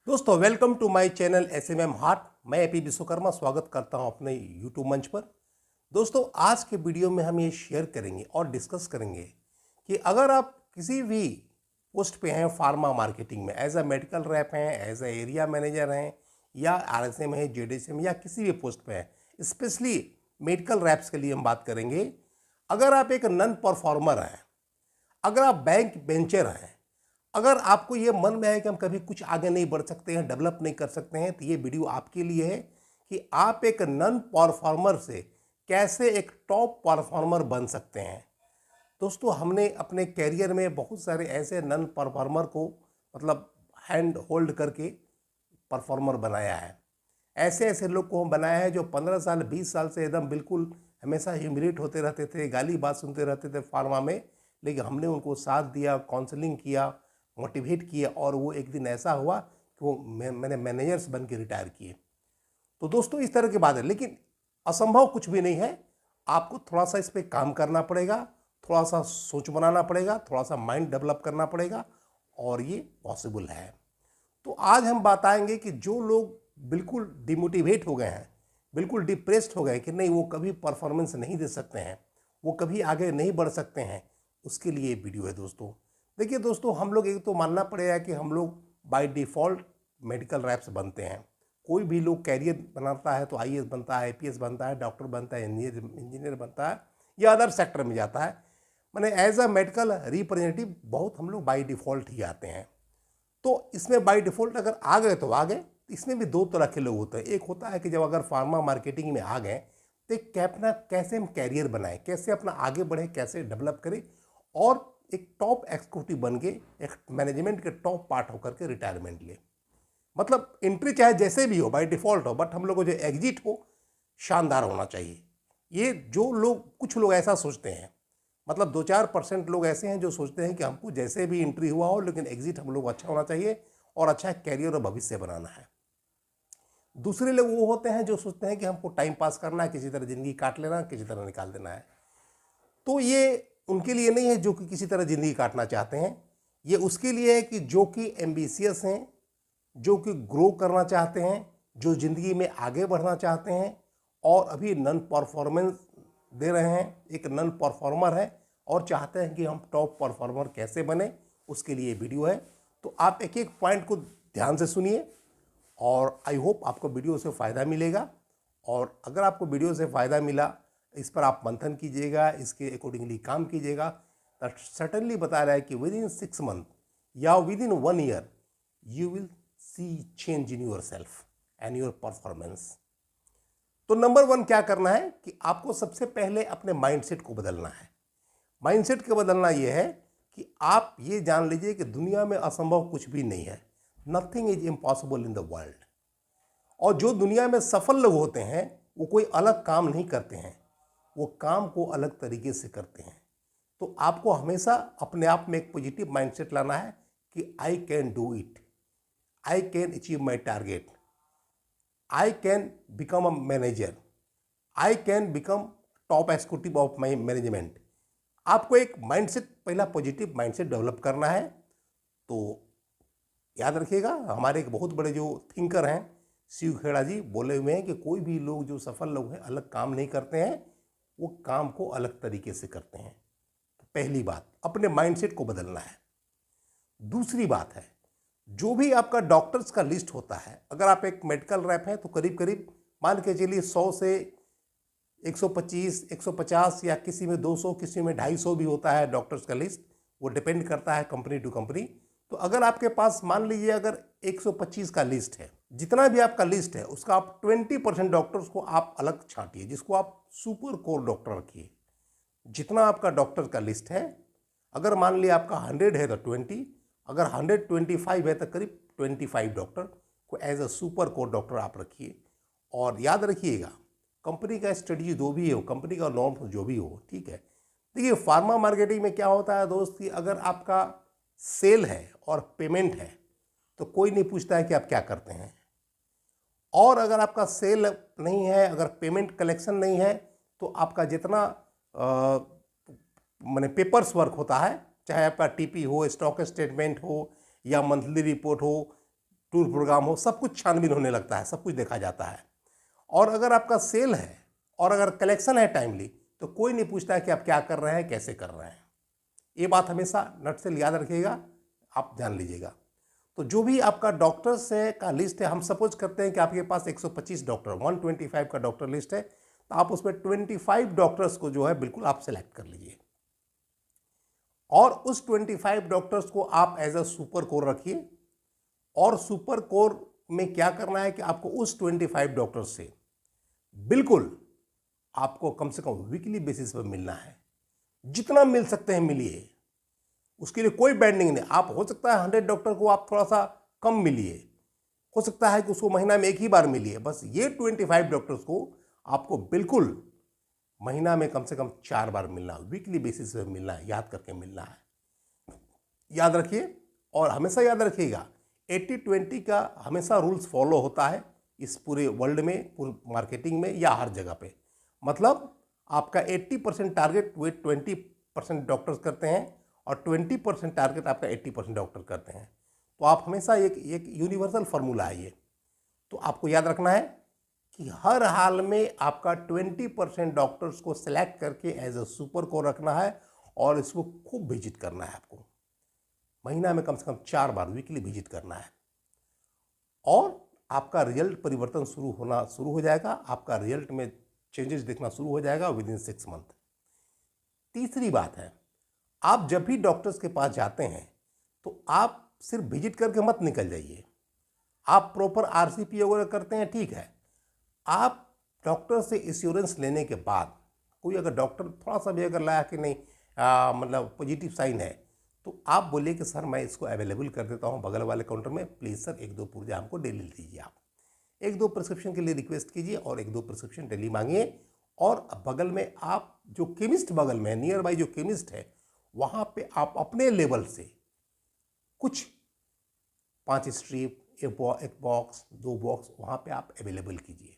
दोस्तों welcome to my channel SMM heart. मैं AP Vishwakarma स्वागत करता हूं अपने यूट्यूब मंच पर। दोस्तों आज के वीडियो में हम ये शेयर करेंगे और डिस्कस करेंगे कि अगर आप किसी भी पोस्ट पे हैं फार्मा मार्केटिंग में, एज अ मेडिकल रैप हैं, एज अ एरिया मैनेजर हैं, या आरएसएम है, जेडीएसएम या किसी भी पोस्ट पे हैं, स्पेशली मेडिकल रैप्स के लिए हम बात करेंगे। अगर आप एक नॉन परफॉर्मर हैं, अगर आप बैंक बेंचर हैं, अगर आपको ये मन में है कि हम कभी कुछ आगे नहीं बढ़ सकते हैं, डेवलप नहीं कर सकते हैं, तो ये वीडियो आपके लिए है कि आप एक नॉन परफॉर्मर से कैसे एक टॉप परफॉर्मर बन सकते हैं। दोस्तों हमने अपने कैरियर में बहुत सारे ऐसे नॉन परफॉर्मर को मतलब हैंड होल्ड करके परफॉर्मर बनाया है। ऐसे ऐसे लोग को हम बनाया है जो 15 साल 20 साल से एकदम बिल्कुल हमेशा ह्यूमिलेट होते रहते थे, गाली बात सुनते रहते थे फार्मा में, लेकिन हमने उनको साथ दिया, काउंसलिंग किया, मोटिवेट किया और वो एक दिन ऐसा हुआ कि वो मैंने मैनेजर्स बन के रिटायर किए। तो दोस्तों इस तरह की बात है, लेकिन असंभव कुछ भी नहीं है। आपको थोड़ा सा इस पर काम करना पड़ेगा, थोड़ा सा सोच बनाना पड़ेगा, थोड़ा सा माइंड डेवलप करना पड़ेगा और ये पॉसिबल है। तो आज हम बताएंगे कि जो लोग बिल्कुल डिमोटिवेट हो गए हैं, बिल्कुल डिप्रेस्ड हो गए कि नहीं वो कभी परफॉर्मेंस नहीं दे सकते हैं, वो कभी आगे नहीं बढ़ सकते हैं, उसके लिए वीडियो है। दोस्तों देखिए दोस्तों, हम लोग एक तो मानना पड़ेगा कि हम लोग बाय डिफ़ॉल्ट मेडिकल रैप्स बनते हैं। कोई भी लोग कैरियर बनाता है तो आईएएस बनता है, आईपीएस बनता है, डॉक्टर बनता है, इंजीनियर बनता है या अदर सेक्टर में जाता है। मैंने एज अ मेडिकल रिप्रेजेंटेटिव बहुत हम लोग बाय डिफ़ॉल्ट ही आते हैं। तो इसमें बाय डिफ़ॉल्ट अगर आ गए तो आ गए। इसमें भी दो तरह के लोग होते हैं। एक होता है कि जब अगर फार्मा मार्केटिंग में आ गए तो अपना कैसे हम कैरियर बनाएं, कैसे अपना आगे बढ़े, कैसे डेवलप करें और एक टॉप एग्जीक्यूटिव बन के एक मैनेजमेंट के टॉप पार्ट होकर के रिटायरमेंट ले। मतलब एंट्री चाहे जैसे भी हो, बाय डिफ़ॉल्ट हो, बट हम लोग को जो एग्जिट हो शानदार होना चाहिए। ये जो लोग, कुछ लोग ऐसा सोचते हैं, मतलब 2-4% लोग ऐसे हैं जो सोचते हैं कि हमको जैसे भी एंट्री हुआ हो लेकिन एग्जिट हम लोग अच्छा होना चाहिए और अच्छा कैरियर और भविष्य बनाना है। दूसरे लोग वो होते हैं जो सोचते हैं कि हमको टाइम पास करना है, किसी तरह ज़िंदगी काट लेना, किसी तरह निकाल देना है। तो ये उनके लिए नहीं है जो कि किसी तरह ज़िंदगी काटना चाहते हैं। ये उसके लिए है कि जो कि एम्बिशियस हैं, जो कि ग्रो करना चाहते हैं, जो ज़िंदगी में आगे बढ़ना चाहते हैं और अभी नॉन परफॉर्मेंस दे रहे हैं, एक नॉन परफॉर्मर है और चाहते हैं कि हम टॉप परफॉर्मर कैसे बने, उसके लिए वीडियो है। तो आप एक एक पॉइंट को ध्यान से सुनिए और आई होप आपको वीडियो से फ़ायदा मिलेगा। और अगर आपको वीडियो से फ़ायदा मिला, इस पर आप मंथन कीजिएगा, इसके अकॉर्डिंगली काम कीजिएगा, तो सर्टनली बता रहा है कि विद इन 6 मंथ या with in 1 year you will see change in your self and your performance. तो नंबर 1 क्या करना है कि आपको सबसे पहले अपने माइंडसेट को बदलना है। माइंडसेट को बदलना यह है कि आप ये जान लीजिए कि दुनिया में असंभव कुछ भी नहीं है। Nothing is impossible in the world. और जो दुनिया में सफल लोग होते हैं वो कोई अलग काम नहीं करते हैं, वो काम को अलग तरीके से करते हैं। तो आपको हमेशा अपने आप में एक पॉजिटिव माइंडसेट लाना है कि I can do it, I can achieve my target, I can become a manager, I can become top executive of my management. आपको एक माइंडसेट, पहला पॉजिटिव माइंडसेट डेवलप करना है। तो याद रखिएगा, हमारे एक बहुत बड़े जो थिंकर हैं शिव खेड़ा जी बोले हुए हैं कि कोई भी लोग जो सफल लोग हैं अलग काम नहीं करते हैं, वो काम को अलग तरीके से करते हैं। तो पहली बात अपने माइंडसेट को बदलना है। दूसरी बात है, जो भी आपका डॉक्टर्स का लिस्ट होता है, अगर आप एक मेडिकल रैप हैं तो करीब करीब मान के चलिए 100 से 125, 150 या किसी में 200, किसी में 250 भी होता है डॉक्टर्स का लिस्ट। वो डिपेंड करता है कंपनी टू कंपनी। तो अगर आपके पास मान लीजिए अगर 125 का लिस्ट है, जितना भी आपका लिस्ट है उसका आप 20% डॉक्टर्स को आप अलग छांटिए, जिसको आप सुपर कोर डॉक्टर रखिए। जितना आपका डॉक्टर का लिस्ट है, अगर मान लिया आपका 100 है तो 20, अगर 125 है तो करीब 25 डॉक्टर को as a super core doctor आप रखिए। और याद रखिएगा, कंपनी का स्टडी जो भी हो, कंपनी का नॉर्म जो भी हो, ठीक है। देखिए फार्मा मार्केटिंग में क्या होता है दोस्त कि अगर आपका सेल है और पेमेंट है तो कोई नहीं पूछता है कि आप क्या करते हैं। और अगर आपका सेल नहीं है, अगर पेमेंट कलेक्शन नहीं है, तो आपका जितना माने पेपर्स वर्क होता है, चाहे आपका टीपी हो, स्टॉक स्टेटमेंट हो या मंथली रिपोर्ट हो, टूर प्रोग्राम हो, सब कुछ छानबीन होने लगता है, सब कुछ देखा जाता है। और अगर आपका सेल है और अगर कलेक्शन है टाइमली, तो कोई नहीं पूछता है कि आप क्या कर रहे हैं, कैसे कर रहे हैं। ये बात हमेशा नट से याद रखिएगा, आप ध्यान लीजिएगा। तो जो भी आपका डॉक्टर्स है का लिस्ट है, हम सपोज करते हैं कि आपके पास 125 डॉक्टर, 125 का डॉक्टर लिस्ट है, तो आप उसमें 25 डॉक्टर्स को जो है बिल्कुल आप सेलेक्ट कर लीजिए और उस 25 डॉक्टर्स को आप एज अ सुपर कोर रखिए। और सुपर कोर में क्या करना है कि आपको उस 25 डॉक्टर्स से बिल्कुल आपको कम से कम वीकली बेसिस पर मिलना है, जितना मिल सकते हैं मिलिए, उसके लिए कोई बैंडिंग नहीं। आप हो सकता है 100 डॉक्टर को आप थोड़ा सा कम मिलिए, हो सकता है कि उसको महीना में एक ही बार मिलिए, बस ये 25 डॉक्टर्स को आपको बिल्कुल महीना में कम से कम 4 बार मिलना, वीकली बेसिस पे मिलना है, याद करके मिलना है। याद रखिए और हमेशा याद रखिएगा 80-20 का हमेशा रूल्स फॉलो होता है इस पूरे वर्ल्ड में, पूरी मार्केटिंग में या हर जगह पे। मतलब आपका 80% टारगेट वे 20% डॉक्टर्स करते हैं और 20% टारगेट आपका 80% डॉक्टर करते हैं। तो आप हमेशा एक यूनिवर्सल फार्मूला है ये, तो आपको याद रखना है कि हर हाल में आपका 20% डॉक्टर्स को सिलेक्ट करके एज अ सुपर को रखना है और इसको खूब विजिट करना है। आपको महीना में कम से कम 4 बार वीकली विजिट करना है और आपका रिजल्ट परिवर्तन शुरू हो जाएगा। आपका रिजल्ट में चेंजेस दिखना शुरू हो जाएगा विद इन 6 मंथ। तीसरी बात है, आप जब भी डॉक्टर्स के पास जाते हैं तो आप सिर्फ विजिट करके मत निकल जाइए। आप प्रॉपर आरसीपी वगैरह करते हैं, ठीक है। आप डॉक्टर से इंश्योरेंस लेने के बाद कोई अगर डॉक्टर थोड़ा सा भी अगर लाया कि नहीं मतलब पॉजिटिव साइन है, तो आप बोलिए कि सर मैं इसको अवेलेबल कर देता हूँ बगल वाले काउंटर में, प्लीज़ सर 1-2 पुर्जा हमको डेली दीजिए। आप 1-2 प्रिस्क्रिप्शन के लिए रिक्वेस्ट कीजिए और 1-2 प्रिस्क्रिप्शन डेली मांगिए। और बगल में आप जो केमिस्ट बगल में है, नियर बाई जो केमिस्ट है, वहाँ पे आप अपने लेवल से कुछ 5 स्ट्रिप, एक बॉक्स, 2 बॉक्स वहाँ पे आप अवेलेबल कीजिए,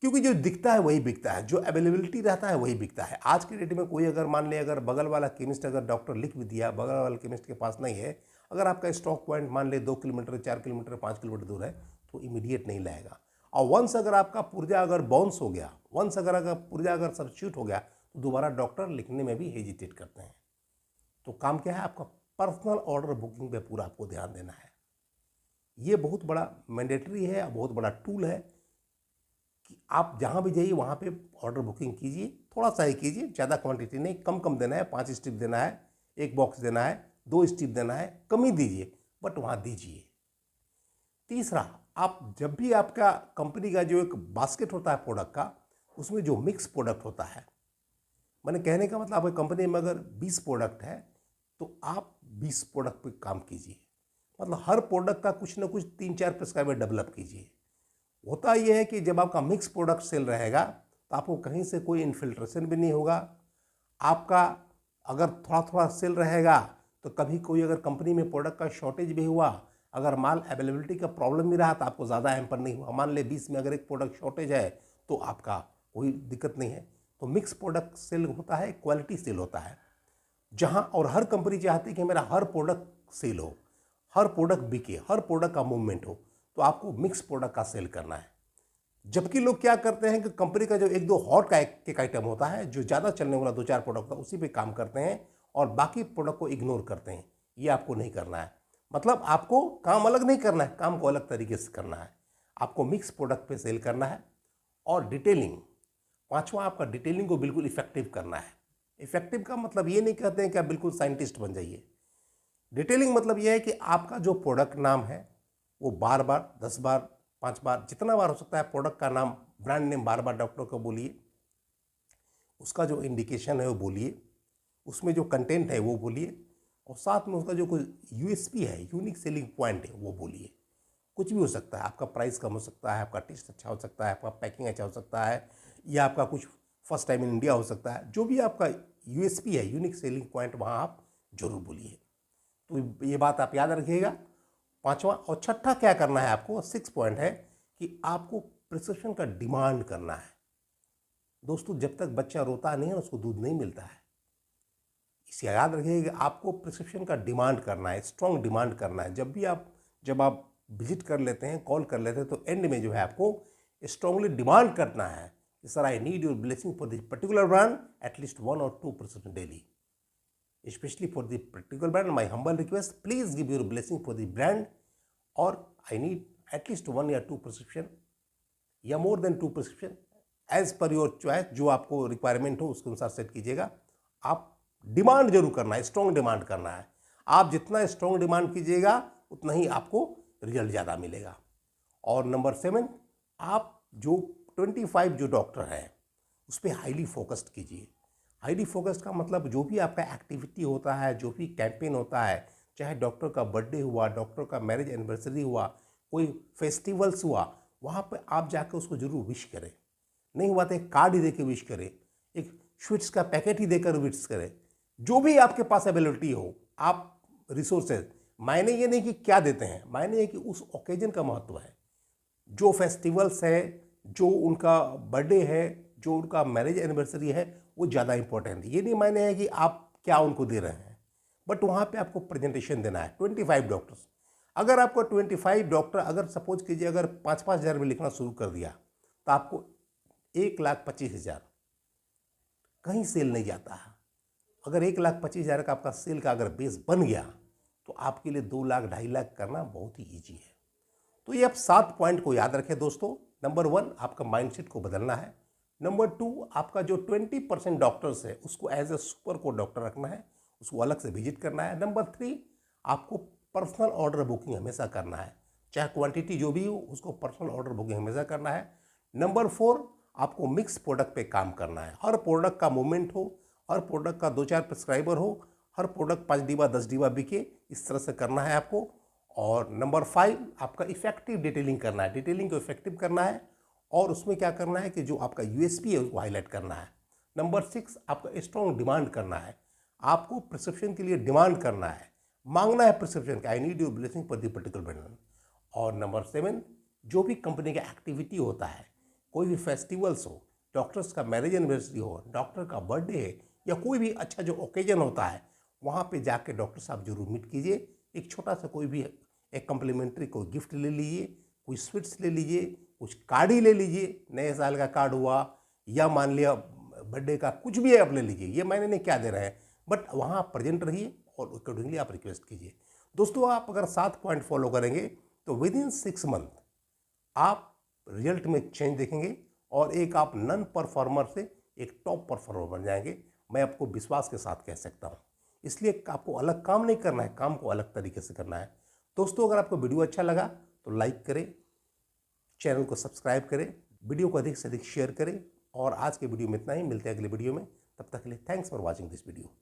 क्योंकि जो दिखता है वही बिकता है, जो अवेलेबिलिटी रहता है वही बिकता है। आज के डेट में कोई अगर मान ले अगर बगल वाला केमिस्ट अगर डॉक्टर लिख भी दिया, बगल वाला केमिस्ट के पास नहीं है, अगर आपका स्टॉक पॉइंट मान ले 2 किलोमीटर, 4 किलोमीटर, 5 किलोमीटर दूर है, तो इमीडिएट नहीं लाएगा। और वंस अगर आपका पुर्जा अगर बाउंस हो गया, वंस अगर पुर्जा अगर सब्स्टिट्यूट हो गया, तो दोबारा डॉक्टर लिखने में भी हेजिटेट करते हैं। तो काम क्या है, आपका पर्सनल ऑर्डर बुकिंग पे पूरा आपको ध्यान देना है। ये बहुत बड़ा मैंडेटरी है, बहुत बड़ा टूल है कि आप जहाँ भी जाइए वहाँ पे ऑर्डर बुकिंग कीजिए, थोड़ा सा ही कीजिए, ज़्यादा क्वांटिटी नहीं, कम देना है। 5 स्ट्रिप देना है, 1 बॉक्स देना है, 2 स्ट्रिप देना है, कम ही दीजिए बट वहाँ दीजिए। तीसरा, आप जब भी आपका कंपनी का जो एक बास्केट होता है प्रोडक्ट का, उसमें जो मिक्स प्रोडक्ट होता है, मैंने कहने का मतलब आपकी कंपनी में अगर 20 प्रोडक्ट है तो आप 20 प्रोडक्ट पे काम कीजिए। मतलब हर प्रोडक्ट का कुछ ना कुछ 3-4 प्रिस्क्राइबर डेवलप कीजिए। होता यह है कि जब आपका मिक्स प्रोडक्ट सेल रहेगा तो आपको कहीं से कोई इन्फिल्ट्रेशन भी नहीं होगा। आपका अगर थोड़ा थोड़ा सेल रहेगा तो कभी कोई अगर कंपनी में प्रोडक्ट का शॉर्टेज भी हुआ, अगर माल अवेलेबिलिटी का प्रॉब्लम भी रहा, तो आपको ज़्यादा हैम्पर नहीं हुआ। मान ले 20 में अगर एक प्रोडक्ट शॉर्टेज है तो आपका कोई दिक्कत नहीं है। तो मिक्स प्रोडक्ट सेल होता है, क्वालिटी सेल होता है, जहाँ और हर कंपनी चाहती है कि मेरा हर प्रोडक्ट सेल हो, हर प्रोडक्ट बिके, हर प्रोडक्ट का मूवमेंट हो, तो आपको मिक्स प्रोडक्ट का सेल करना है। जबकि लोग क्या करते हैं कि कंपनी का जो 1-2 हॉट का एक आइटम होता है, जो ज़्यादा चलने वाला 2-4 प्रोडक्ट होता है, उसी पे काम करते हैं और बाकी प्रोडक्ट को इग्नोर करते हैं। ये आपको नहीं करना है। मतलब आपको काम अलग नहीं करना है, काम को अलग तरीके से करना है। आपको मिक्स प्रोडक्ट पे सेल करना है। और डिटेलिंग, पांचवा, आपका डिटेलिंग को बिल्कुल इफेक्टिव करना है। इफेक्टिव का मतलब ये नहीं कहते हैं कि आप बिल्कुल साइंटिस्ट बन जाइए। डिटेलिंग मतलब यह है कि आपका जो प्रोडक्ट नाम है वो बार बार, 10 बार, 5 बार, जितना बार हो सकता है प्रोडक्ट का नाम, ब्रांड नेम बार बार डॉक्टर को बोलिए। उसका जो इंडिकेशन है वो बोलिए, उसमें जो कंटेंट है वो बोलिए, और साथ में उसका जो कोई यूएसपी है, यूनिक सेलिंग पॉइंट है, वो बोलिए। कुछ भी हो सकता है, आपका प्राइस कम हो सकता है, आपका टेस्ट अच्छा हो सकता है, आपका पैकिंग अच्छा हो सकता है, या आपका कुछ फर्स्ट टाइम इन इंडिया हो सकता है। जो भी आपका यूएसपी है, यूनिक सेलिंग पॉइंट, वहाँ आप जरूर बोलिए। तो ये बात आप याद रखिएगा, पांचवा। और छठा क्या करना है आपको, 6 पॉइंट है कि आपको प्रिस्क्रिप्शन का डिमांड करना है। दोस्तों, जब तक बच्चा रोता नहीं है उसको दूध नहीं मिलता है। इसे याद रखिएगा, आपको प्रिस्क्रिप्शन का डिमांड करना है, स्ट्रॉन्ग डिमांड करना है। जब भी आप जब आप विजिट कर लेते हैं, कॉल कर लेते हैं, तो एंड में जो है आपको स्ट्रांगली डिमांड करना है कि sir I need your blessing for this particular brand at least 1 और 2% daily, especially for the particular brand. My humble request, please give your blessing for the brand, or I need at least 1 या 2 prescription या more than 2 prescription as per your choice, जो आपको requirement हो उसके अनुसार set कीजिएगा। आप demand जरूर करना है, स्ट्रॉन्ग डिमांड करना है। आप जितना स्ट्रॉन्ग डिमांड कीजिएगा उतना ही आपको रिजल्ट ज़्यादा मिलेगा। और नंबर 7, आप जो 25 जो डॉक्टर हैं उस पर हाईली फोकस्ड कीजिए। हाईली फोकस्ड का मतलब जो भी आपका एक्टिविटी होता है, जो भी कैंपेन होता है, चाहे डॉक्टर का बर्थडे हुआ, डॉक्टर का मैरिज एनिवर्सरी हुआ, कोई फेस्टिवल्स हुआ, वहाँ पे आप जाकर उसको जरूर विश करें। नहीं हुआ तो एक कार्ड ही देकर विश करें, एक स्वीट्स का पैकेट ही देकर विश करें। जो भी आपके पास अवेलेबिलिटी हो, आप रिसोर्सेज, मायने ये नहीं कि क्या देते हैं, मायने ये कि उस ओकेजन का महत्व है। जो फेस्टिवल्स है, जो उनका बर्थडे है, जो उनका मैरिज एनिवर्सरी है, वो ज़्यादा इंपॉर्टेंट है। ये नहीं मायने है कि आप क्या उनको दे रहे हैं, बट वहाँ पे आपको प्रेजेंटेशन देना है। 25 डॉक्टर्स, अगर आपको 25 डॉक्टर, अगर सपोज कीजिए अगर 5-5 हज़ार में लिखना शुरू कर दिया तो आपको 1,25,000 कहीं सेल नहीं जाता है। अगर 1,25,000 का आपका सेल का अगर बेस बन गया तो आपके लिए 2 लाख 2.5 लाख करना बहुत ही ईजी है। तो ये आप 7 पॉइंट को याद रखें दोस्तों। नंबर 1, आपका माइंडसेट को बदलना है। नंबर 2, आपका जो 20% डॉक्टर्स है उसको as a super code doctor रखना है, उसको अलग से विजिट करना है। नंबर 3, आपको पर्सनल ऑर्डर बुकिंग हमेशा करना है, चाहे क्वांटिटी जो भी हो उसको पर्सनल ऑर्डर बुकिंग हमेशा करना है। नंबर 4, आपको मिक्स प्रोडक्ट पे काम करना है। हर प्रोडक्ट का मूवमेंट हो, हर प्रोडक्ट का 2-4 प्रिस्क्राइबर हो, हर प्रोडक्ट 5 डिब्बा 10 डिब्बा बिके, इस तरह से करना है आपको। और नंबर 5, आपका इफेक्टिव डिटेलिंग करना है, डिटेलिंग को इफेक्टिव करना है। और उसमें क्या करना है कि जो आपका यूएसपी है उसको हाईलाइट करना है। नंबर 6, आपका स्ट्रॉन्ग डिमांड करना है। आपको प्रिस्क्रिप्शन के लिए डिमांड करना है, मांगना है प्रिस्क्रिप्शन का, I need your blessing for the particular brand. और नंबर 7, जो भी कंपनी का एक्टिविटी होता है, कोई भी फेस्टिवल्स हो, डॉक्टर्स का मैरिज एनिवर्सरी हो, डॉक्टर का बर्थडे है, या कोई भी अच्छा जो ओकेजन होता है, वहाँ पे जाके डॉक्टर साहब जरूर मीट कीजिए। एक छोटा सा कोई भी एक कम्प्लीमेंट्री कोई गिफ्ट ले लीजिए, कोई स्वीट्स ले लीजिए, कुछ कार्ड ही ले लीजिए, नए साल का कार्ड हुआ या मान लिया बर्थडे का, कुछ भी आप ले लीजिए। ये मैंने नहीं क्या दे रहे हैं, बट वहाँ आप प्रेजेंट रहिए और अकॉर्डिंगली आप रिक्वेस्ट कीजिए। दोस्तों, आप अगर 7 पॉइंट फॉलो करेंगे तो विद इन 6 मंथ आप रिजल्ट में चेंज देखेंगे और एक आप नॉन परफॉर्मर से एक टॉप परफॉर्मर बन जाएंगे। मैं आपको विश्वास के साथ कह सकता हूँ। इसलिए आपको अलग काम नहीं करना है, काम को अलग तरीके से करना है। दोस्तों, अगर आपको वीडियो अच्छा लगा तो लाइक करें, चैनल को सब्सक्राइब करें, वीडियो को अधिक से अधिक शेयर करें। और आज के वीडियो में इतना ही, मिलते हैं अगले वीडियो में। तब तक के लिए thanks for watching this video.